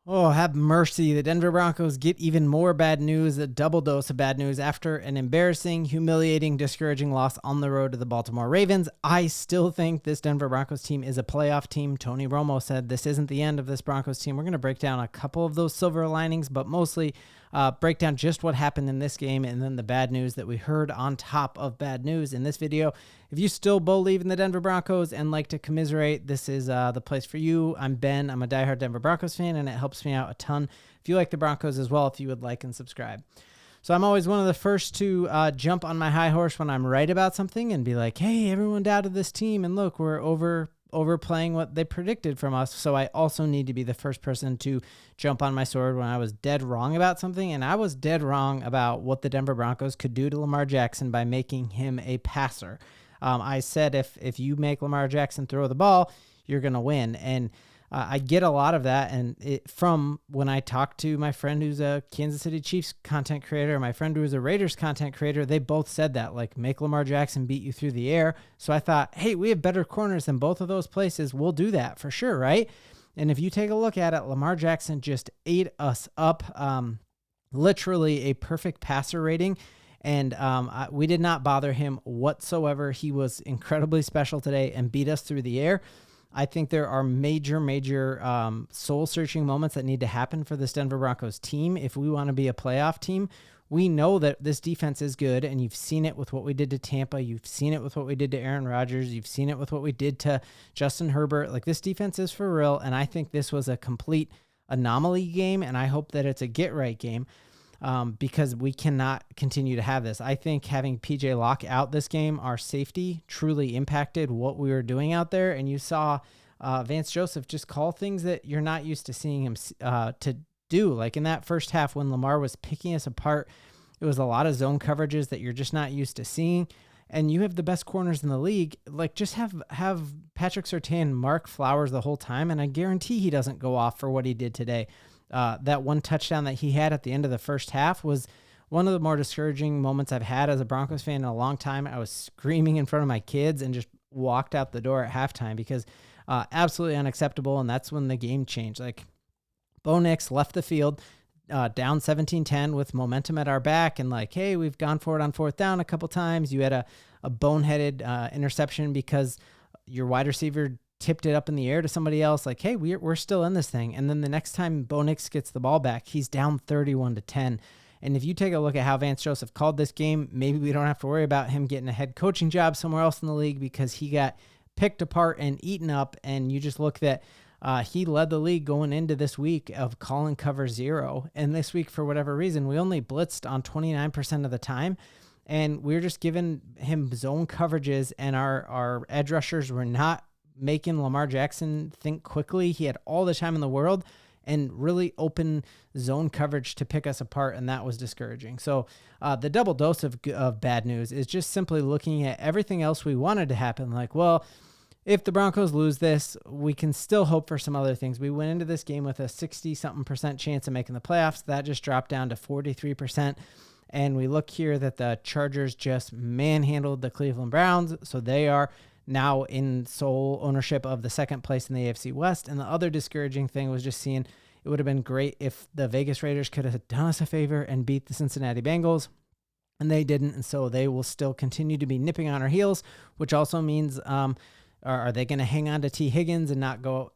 Oh, have mercy. The Denver Broncos get even more bad news, a double dose of bad news after an embarrassing, humiliating, discouraging loss on the road to the Baltimore Ravens. I still think this Denver Broncos team is a playoff team. Tony Romo said this isn't the end of this Broncos team. We're going to break down a couple of those silver linings, but mostly break down just what happened in this game and then the bad news that we heard on top of bad news in this video. If you still believe in the Denver Broncos and like to commiserate, this is the place for you. I'm Ben. I'm a diehard Denver Broncos fan, and it helps me out a ton. If you like the Broncos as well, if you would like and subscribe. So I'm always one of the first to jump on my high horse when I'm right about something and be like, hey, everyone doubted this team, and look, we're overplaying what they predicted from us. So I also need to be the first person to jump on my sword when I was dead wrong about something, and I was dead wrong about what the Denver Broncos could do to Lamar Jackson by making him a passer. I said if you make Lamar Jackson throw the ball, you're going to win. And I get a lot of that. And from when I talked to my friend who's a Kansas City Chiefs content creator, my friend who's a Raiders content creator, they both said that, like, make Lamar Jackson beat you through the air. So I thought, hey, we have better corners than both of those places. We'll do that for sure, right? And if you take a look at it, Lamar Jackson just ate us up, literally a perfect passer rating. And we did not bother him whatsoever. He was incredibly special today and beat us through the air. I think there are major soul-searching moments that need to happen for this Denver Broncos team. If we want to be a playoff team, we know that this defense is good, and you've seen it with what we did to Tampa. You've seen it with what we did to Aaron Rodgers. You've seen it with what we did to Justin Herbert. Like, this defense is for real, and I think this was a complete anomaly game, and I hope that it's a get-right game. Because we cannot continue to have this. I think having PJ Locke out this game, our safety, truly impacted what we were doing out there. And you saw Vance Joseph just call things that you're not used to seeing him to do. Like in that first half when Lamar was picking us apart, it was a lot of zone coverages that you're just not used to seeing. And you have the best corners in the league. Like, just have Patrick Surtain mark Flowers the whole time, and I guarantee he doesn't go off for what he did today. That one touchdown that he had at the end of the first half was one of the more discouraging moments I've had as a Broncos fan in a long time. I was screaming in front of my kids and just walked out the door at halftime because absolutely unacceptable, and that's when the game changed. Like, Bo Nix left the field down 17-10 with momentum at our back, and like, hey, we've gone for it on fourth down a couple times. You had a boneheaded interception because your wide receiver tipped it up in the air to somebody else. Like, hey, we're still in this thing. And then the next time Bo Nix gets the ball back, he's down 31-10. And if you take a look at how Vance Joseph called this game, maybe we don't have to worry about him getting a head coaching job somewhere else in the league because he got picked apart and eaten up. And you just look that he led the league going into this week of calling cover 0. And this week, for whatever reason, we only blitzed on 29% of the time. And we're just giving him zone coverages, and our edge rushers were not making Lamar Jackson think quickly. He had all the time in the world and really open zone coverage to pick us apart, and that was discouraging. So the double dose of bad news is just simply looking at everything else we wanted to happen. Like, well, if the Broncos lose this, we can still hope for some other things. We went into this game with a 60-something% chance of making the playoffs. That just dropped down to 43%. And we look here that the Chargers just manhandled the Cleveland Browns, so they are now in sole ownership of the second place in the AFC West. And the other discouraging thing was just seeing it would have been great if the Vegas Raiders could have done us a favor and beat the Cincinnati Bengals, and they didn't. And so they will still continue to be nipping on our heels, which also means, are they going to hang on to T. Higgins and not go,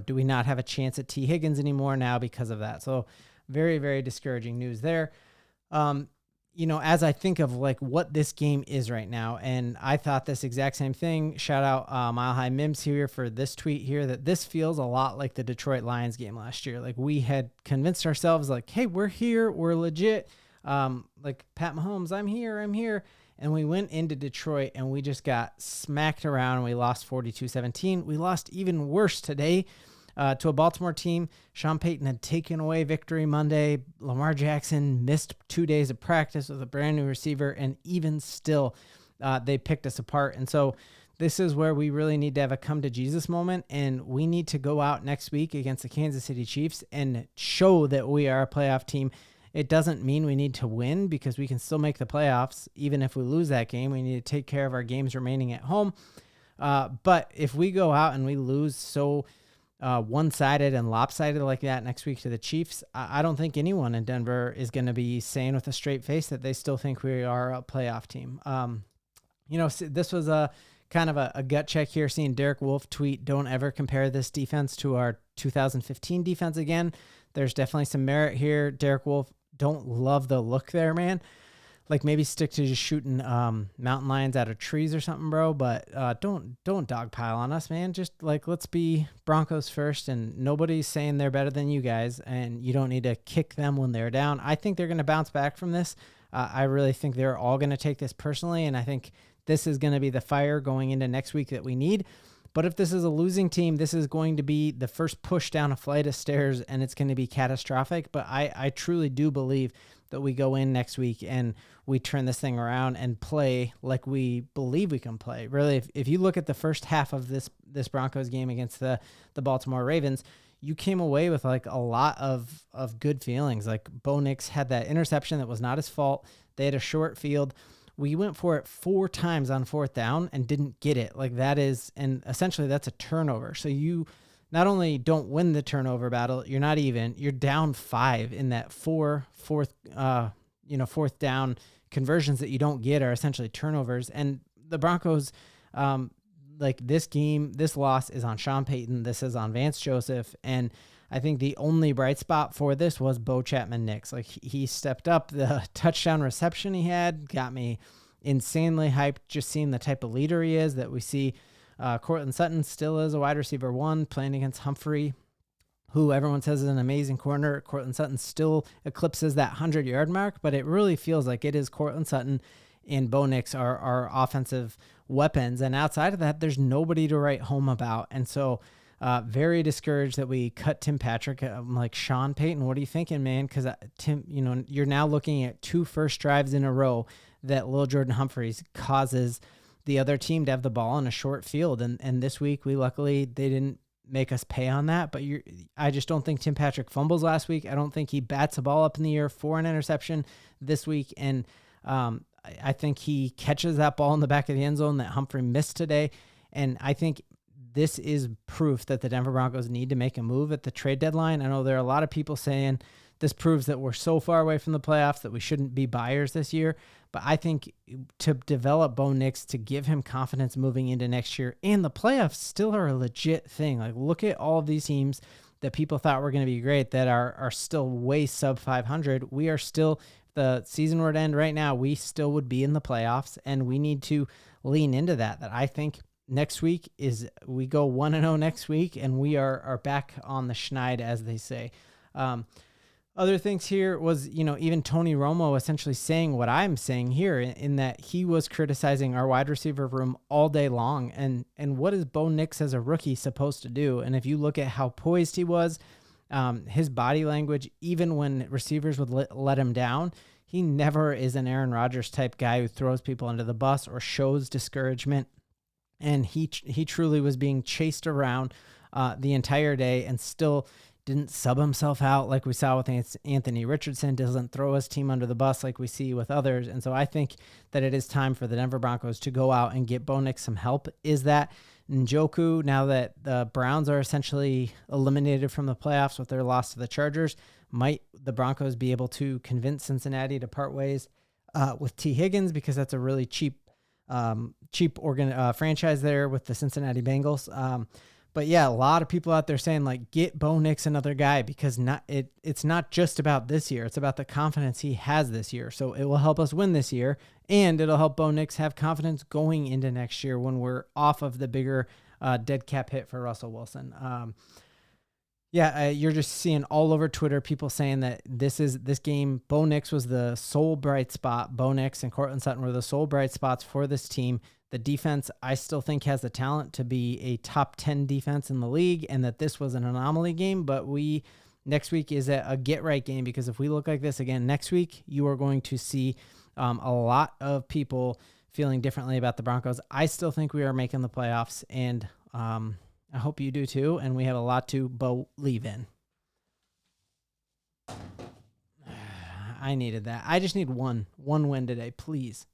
do we not have a chance at T. Higgins anymore now because of that? So very, very discouraging news there. As I think of like what this game is right now, and I thought this exact same thing. Shout out Mile High Mims here for this tweet here, that this feels a lot like the Detroit Lions game last year. Like, we had convinced ourselves like, hey, we're here, we're legit. Like Pat Mahomes, I'm here. And we went into Detroit and we just got smacked around and we lost 42-17. We lost even worse today to a Baltimore team. Sean Payton had taken away victory Monday. Lamar Jackson missed 2 days of practice with a brand new receiver, and even still, they picked us apart. And so this is where we really need to have a come to Jesus moment, and we need to go out next week against the Kansas City Chiefs and show that we are a playoff team. It doesn't mean we need to win, because we can still make the playoffs. Even if we lose that game, we need to take care of our games remaining at home. But if we go out and we lose so one-sided and lopsided like that next week to the Chiefs, I don't think anyone in Denver is going to be saying with a straight face that they still think we are a playoff team. This was a kind of a gut check here, seeing Derek Wolfe tweet, "Don't ever compare this defense to our 2015 defense again." There's definitely some merit here. Derek Wolfe, don't love the look there, man. Like, maybe stick to just shooting mountain lions out of trees or something, bro. But don't dogpile on us, man. Just like, let's be Broncos first, and nobody's saying they're better than you guys, and you don't need to kick them when they're down. I think they're going to bounce back from this. I really think they're all going to take this personally, and I think this is going to be the fire going into next week that we need. But if this is a losing team, this is going to be the first push down a flight of stairs, and it's going to be catastrophic. But I truly do believe that we go in next week and we turn this thing around and play like we believe we can play. Really, if you look at the first half of this Broncos game against the Baltimore Ravens, you came away with like a lot of good feelings. Like, Bo Nix had that interception that was not his fault. They had a short field. We went for it 4 times on 4th down and didn't get it. Like, that is, and essentially that's a turnover. So you not only don't win the turnover battle, you're down 5 in that fourth down conversions that you don't get are essentially turnovers. And the Broncos, this loss is on Sean Payton. This is on Vance Joseph. And I think the only bright spot for this was Bo Nix. Like, he stepped up. The touchdown reception he had got me insanely hyped, just seeing the type of leader he is, that we see. Courtland Sutton still is a wide receiver 1 playing against Humphrey, who everyone says is an amazing corner. Courtland Sutton still eclipses that 100-yard mark, but it really feels like it is Courtland Sutton and Bo Nix are offensive weapons. And outside of that, there's nobody to write home about. And so very discouraged that we cut Tim Patrick. I'm like, Sean Payton, what are you thinking, man? Because Tim, you're now looking at 2 first drives in a row that Lil Jordan Humphreys causes the other team to have the ball in a short field. And this week, they didn't make us pay on that. But I just don't think Tim Patrick fumbles last week. I don't think he bats a ball up in the air for an interception this week. And I think he catches that ball in the back of the end zone that Humphrey missed today. And I think this is proof that the Denver Broncos need to make a move at the trade deadline. I know there are a lot of people saying this proves that we're so far away from the playoffs that we shouldn't be buyers this year. But I think to develop Bo Nix, to give him confidence moving into next year, and the playoffs still are a legit thing. Like, look at all of these teams that people thought were going to be great that are still way sub 500. We are still, the season were to end right now, we still would be in the playoffs, and we need to lean into that. That I think next week is, we go 1-0 next week, and we are back on the schneid, as they say. Other things here was, even Tony Romo essentially saying what I'm saying here, in that he was criticizing our wide receiver room all day long. And what is Bo Nix as a rookie supposed to do? And if you look at how poised he was, his body language, even when receivers would let him down, he never is an Aaron Rodgers type guy who throws people under the bus or shows discouragement. And he truly was being chased around the entire day, and still didn't sub himself out like we saw with Anthony Richardson, doesn't throw his team under the bus like we see with others. And so I think that it is time for the Denver Broncos to go out and get Bo Nix some help. Is that Njoku, now that the Browns are essentially eliminated from the playoffs with their loss to the Chargers, might the Broncos be able to convince Cincinnati to part ways with T. Higgins, because that's a really cheap franchise there with the Cincinnati Bengals. But yeah, a lot of people out there saying, like, get Bo Nix another guy, because it's not just about this year. It's about the confidence he has this year. So it will help us win this year, and it'll help Bo Nix have confidence going into next year when we're off of the bigger dead cap hit for Russell Wilson. You're just seeing all over Twitter people saying that this game, Bo Nix was the sole bright spot. Bo Nix and Courtland Sutton were the sole bright spots for this team. The defense, I still think, has the talent to be a top 10 defense in the league, and that this was an anomaly game. But next week is a get-right game, because if we look like this again next week, you are going to see a lot of people feeling differently about the Broncos. I still think we are making the playoffs, and I hope you do too, and we have a lot to believe in. I needed that. I just need one win today, please.